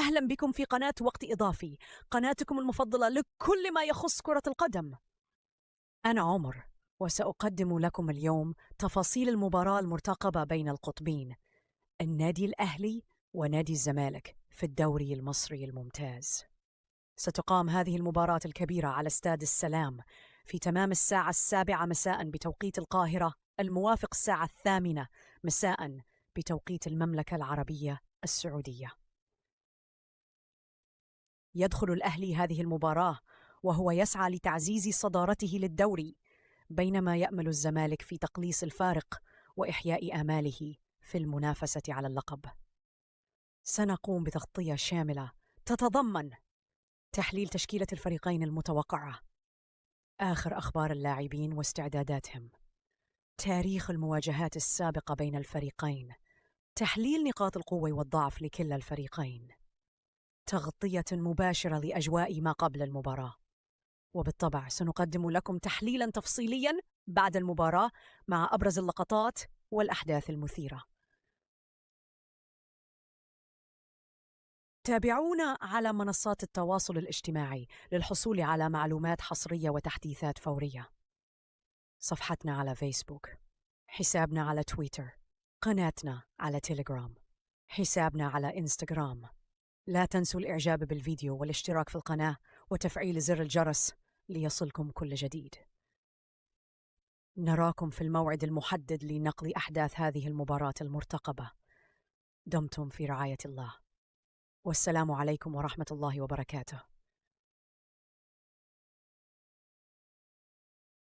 أهلا بكم في قناة وقت إضافي، قناتكم المفضلة لكل ما يخص كرة القدم. أنا عمر، وسأقدم لكم اليوم تفاصيل المباراة المرتقبة بين القطبين، النادي الأهلي ونادي الزمالك في الدوري المصري الممتاز. ستقام هذه المباراة الكبيرة على استاد السلام في تمام الساعة 7 مساء بتوقيت القاهرة، الموافق الساعة 8 مساء بتوقيت المملكة العربية السعودية. يدخل الأهلي هذه المباراة وهو يسعى لتعزيز صدارته للدوري، بينما يأمل الزمالك في تقليص الفارق وإحياء آماله في المنافسة على اللقب. سنقوم بتغطية شاملة تتضمن تحليل تشكيلة الفريقين المتوقعة، آخر أخبار اللاعبين واستعداداتهم، تاريخ المواجهات السابقة بين الفريقين، تحليل نقاط القوة والضعف لكلا الفريقين، تغطية مباشرة لأجواء ما قبل المباراة، وبالطبع سنقدم لكم تحليلا تفصيليا بعد المباراة مع أبرز اللقطات والأحداث المثيرة. تابعونا على منصات التواصل الاجتماعي للحصول على معلومات حصرية وتحديثات فورية. صفحتنا على فيسبوك، حسابنا على تويتر، قناتنا على تيليجرام، حسابنا على إنستغرام. لا تنسوا الإعجاب بالفيديو والاشتراك في القناة وتفعيل زر الجرس ليصلكم كل جديد. نراكم في الموعد المحدد لنقل أحداث هذه المباراة المرتقبة. دمتم في رعاية الله، والسلام عليكم ورحمة الله وبركاته.